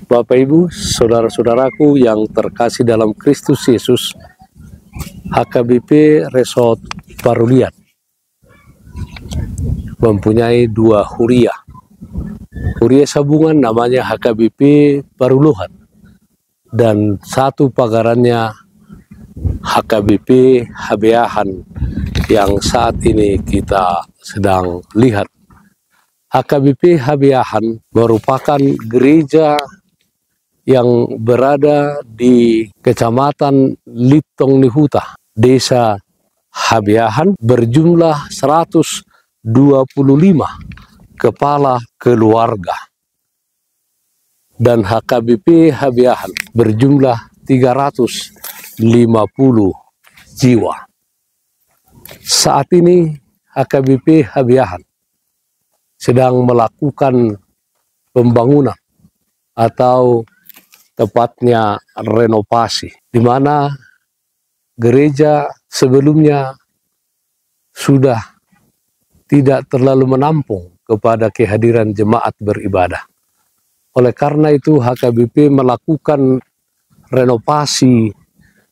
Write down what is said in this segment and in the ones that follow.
Bapak Ibu, saudara-saudaraku yang terkasih dalam Kristus Yesus, HKBP Resort Parulian mempunyai 2 huria. Huria sabungan namanya HKBP Paruluhan dan 1 pagarannya HKBP Habeahan yang saat ini kita sedang lihat. HKBP Habeahan merupakan gereja yang berada di Kecamatan Litong Nihuta, Desa Habeahan, berjumlah 125 kepala keluarga. Dan HKBP Habeahan berjumlah 350 jiwa. Saat ini HKBP Habeahan sedang melakukan pembangunan atau tepatnya renovasi, di mana gereja sebelumnya sudah tidak terlalu menampung kepada kehadiran jemaat beribadah. Oleh karena itu HKBP melakukan renovasi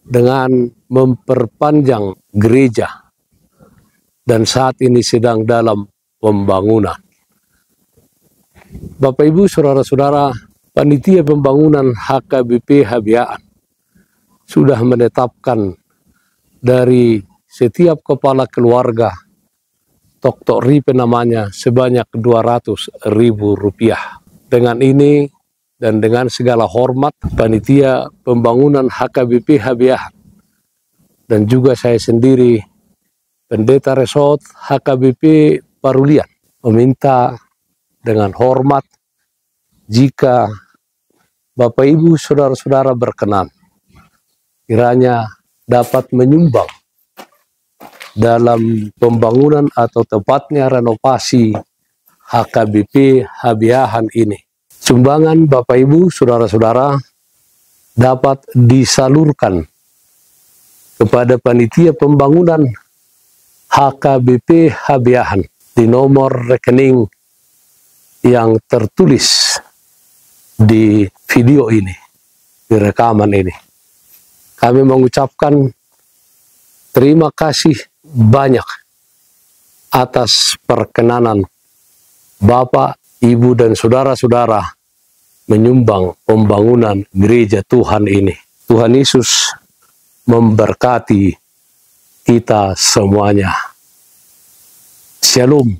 dengan memperpanjang gereja dan saat ini sedang dalam pembangunan. Bapak Ibu, saudara-saudara, panitia pembangunan HKBP Habeahan sudah menetapkan dari setiap kepala keluarga Tok Ripe namanya sebanyak Rp200.000. Dengan ini dan dengan segala hormat, panitia pembangunan HKBP Habeahan dan juga saya sendiri, Pendeta Resort HKBP Parulian, meminta dengan hormat jika Bapak Ibu saudara-saudara berkenan kiranya dapat menyumbang dalam pembangunan atau tepatnya renovasi HKBP Habeahan ini. Sumbangan Bapak Ibu saudara-saudara dapat disalurkan kepada panitia pembangunan HKBP Habeahan di nomor rekening yang tertulis di video ini, di rekaman ini. Kami mengucapkan terima kasih banyak atas perkenanan Bapak, Ibu, dan saudara-saudara menyumbang pembangunan gereja Tuhan ini. Tuhan Yesus memberkati kita semuanya. Shalom.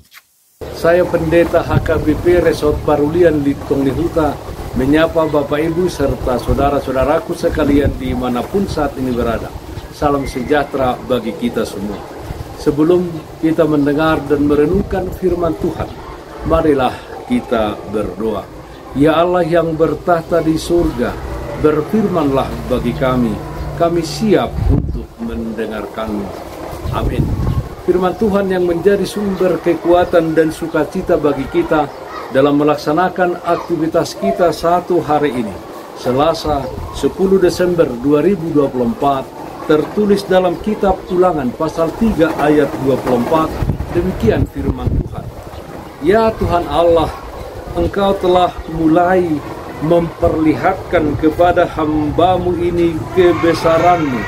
Saya Pendeta HKBP Resort Parulian Litong Nihuta menyapa Bapak Ibu serta saudara-saudaraku sekalian dimanapun saat ini berada. Salam sejahtera bagi kita semua. Sebelum kita mendengar dan merenungkan firman Tuhan, marilah kita berdoa. Ya Allah yang bertahta di surga, berfirmanlah bagi kami. Kami siap untuk mendengarkan-Mu. Amin. Firman Tuhan yang menjadi sumber kekuatan dan sukacita bagi kita dalam melaksanakan aktivitas kita satu hari ini, Selasa 10 Desember 2024, tertulis dalam kitab Ulangan pasal 3 ayat 24, demikian firman Tuhan. Ya Tuhan Allah, Engkau telah mulai memperlihatkan kepada hamba-Mu ini kebesaran-Mu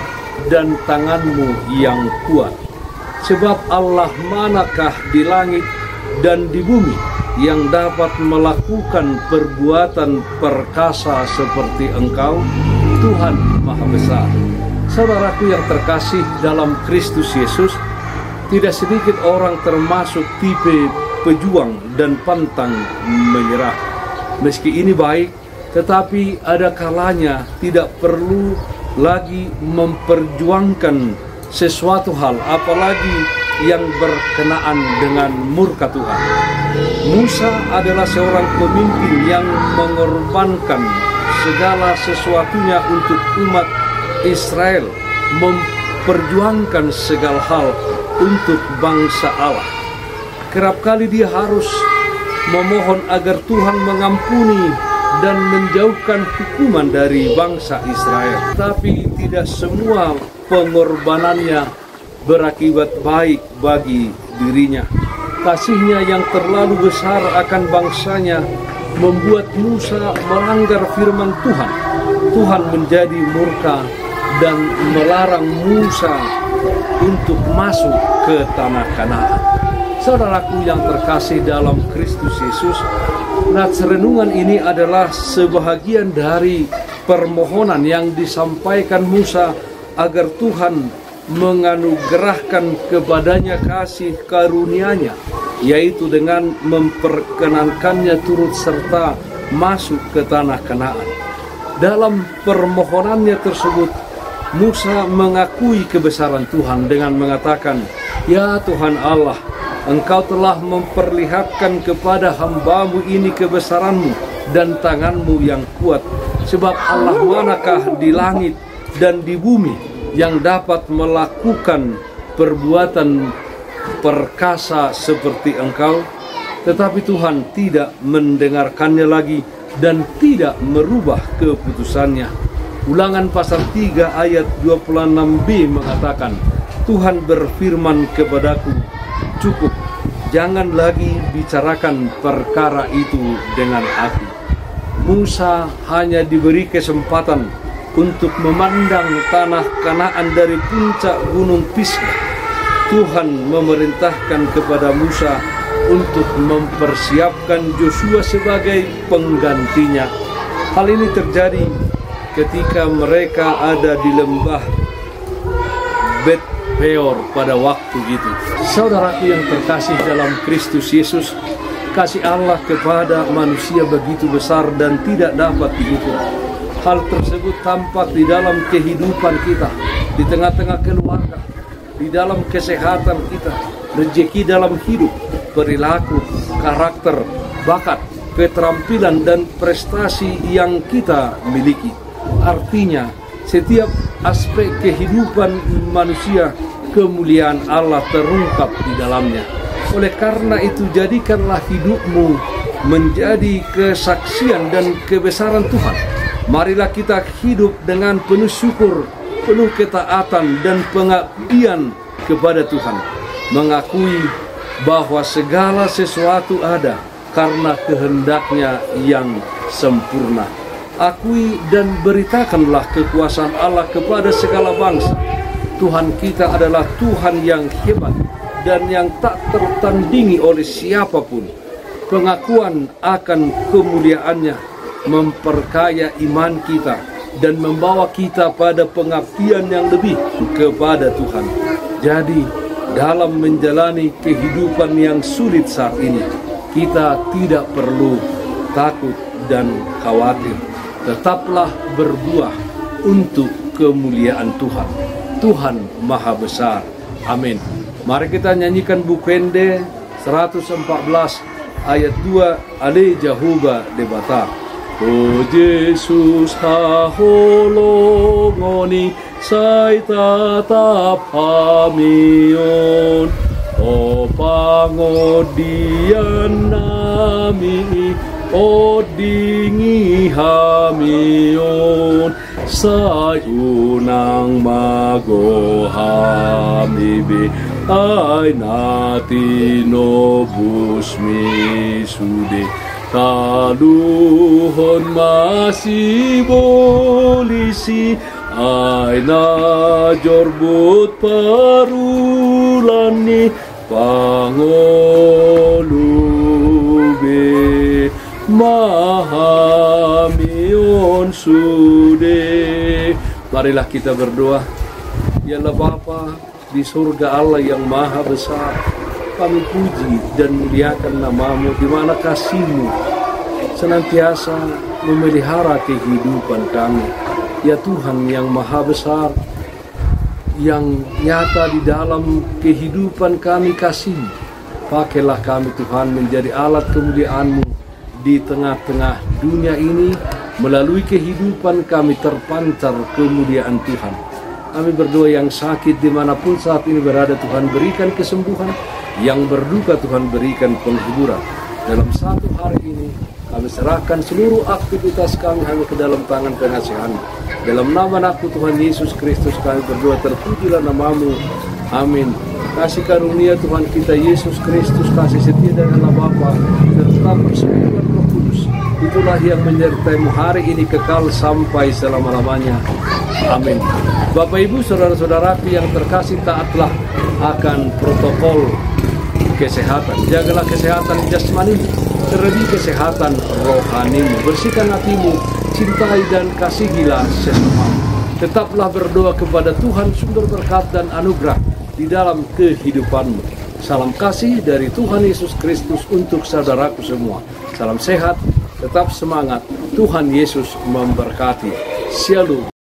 dan tangan-Mu yang kuat. Sebab Allah manakah di langit dan di bumi yang dapat melakukan perbuatan perkasa seperti Engkau, Tuhan Maha Besar. Saudaraku yang terkasih dalam Kristus Yesus, tidak sedikit orang termasuk tipe pejuang dan pantang menyerah. Meski ini baik, tetapi ada kalanya tidak perlu lagi memperjuangkan sesuatu hal, apalagi yang berkenaan dengan murka Tuhan. Musa adalah seorang pemimpin yang mengorbankan segala sesuatunya untuk umat Israel, memperjuangkan segala hal untuk bangsa Allah. Kerap kali dia harus memohon agar Tuhan mengampuni dan menjauhkan hukuman dari bangsa Israel. Tapi tidak semua pengorbanannya berakibat baik bagi dirinya. Kasihnya yang terlalu besar akan bangsanya membuat Musa melanggar firman Tuhan. Tuhan menjadi murka dan melarang Musa untuk masuk ke tanah Kanaan. Saudaraku yang terkasih dalam Kristus Yesus, nats renungan ini adalah sebahagian dari permohonan yang disampaikan Musa agar Tuhan menganugerahkan kepadanya kasih karunia-Nya, yaitu dengan memperkenankannya turut serta masuk ke tanah Kanaan. Dalam permohonannya tersebut, Musa mengakui kebesaran Tuhan dengan mengatakan, "Ya Tuhan Allah, Engkau telah memperlihatkan kepada hamba-Mu ini kebesaran-Mu dan tangan-Mu yang kuat. Sebab Allah manakah di langit dan di bumi yang dapat melakukan perbuatan perkasa seperti Engkau?" Tetapi Tuhan tidak mendengarkannya lagi dan tidak merubah keputusannya. Ulangan pasal 3 ayat 26b mengatakan, Tuhan berfirman kepadaku, "Cukup, jangan lagi bicarakan perkara itu dengan aku." Musa hanya diberi kesempatan untuk memandang tanah Kanaan dari puncak gunung Pisgah. Tuhan memerintahkan kepada Musa untuk mempersiapkan Yosua sebagai penggantinya. Hal ini terjadi ketika mereka ada di lembah Bet Peor pada waktu itu. Saudaraku yang terkasih dalam Kristus Yesus, kasih Allah kepada manusia begitu besar dan tidak dapat diukur. Hal tersebut tampak di dalam kehidupan kita, di tengah-tengah keluarga, di dalam kesehatan kita, rezeki dalam hidup, perilaku, karakter, bakat, keterampilan, dan prestasi yang kita miliki. Artinya, setiap aspek kehidupan manusia, kemuliaan Allah terungkap di dalamnya. Oleh karena itu, jadikanlah hidupmu menjadi kesaksian dan kebesaran Tuhan. Marilah kita hidup dengan penuh syukur, penuh ketaatan dan pengabdian kepada Tuhan, mengakui bahwa segala sesuatu ada karena kehendaknya yang sempurna. Akui dan beritakanlah kekuasaan Allah kepada segala bangsa. Tuhan kita adalah Tuhan yang hebat dan yang tak tertandingi oleh siapapun. Pengakuan akan kemuliaannya memperkaya iman kita dan membawa kita pada pengabdian yang lebih kepada Tuhan. Jadi, dalam menjalani kehidupan yang sulit saat ini, kita tidak perlu takut dan khawatir. Tetaplah berbuah untuk kemuliaan Tuhan. Tuhan Maha Besar. Amin. Mari kita nyanyikan Bupende 114 ayat 2 Ale Jehovah Debatar. O Yesus haholongoni sai tatap hamion. O pangodian nami o dingi hamion. Sayunang mago hamibe ay natinobus misude. Kaluhon masih bolisi ay najorbut parulani pangolube mahamion sude. Marilah kita berdoa. Ya Allah Bapa di surga Allah yang maha besar, kami puji dan muliakan nama-Mu, di mana kasih-Mu senantiasa memelihara kehidupan kami. Ya Tuhan yang maha besar, yang nyata di dalam kehidupan kami kasih-Mu. Pakailah kami Tuhan menjadi alat kemuliaan-Mu di tengah-tengah dunia ini. Melalui kehidupan kami terpancar kemuliaan Tuhan. Kami berdoa yang sakit dimanapun saat ini berada, Tuhan berikan kesembuhan. Yang berduka Tuhan berikan penghiburan. Dalam satu hari ini kami serahkan seluruh aktivitas kami hanya ke dalam tangan pengasihan-Mu. Dalam nama Anakku Tuhan Yesus Kristus kami berdoa, terpujilah nama-Mu. Amin. Kasih karunia Tuhan kita Yesus Kristus, kasih setia dari Allah Bapa, serta persekutuan Roh Kudus itulah yang menyertai-Mu hari ini kekal sampai selama-lamanya. Amin. Bapak Ibu, saudara-saudaraku yang terkasih, taatlah akan protokol kesehatan. Jagalah kesehatan jasmanimu, terlebih kesehatan rohanimu. Bersihkan hatimu, cintai dan kasihilah sesamamu. Tetaplah berdoa kepada Tuhan sumber berkat dan anugerah di dalam kehidupanmu. Salam kasih dari Tuhan Yesus Kristus untuk saudaraku semua. Salam sehat, tetap semangat. Tuhan Yesus memberkati. Shalom.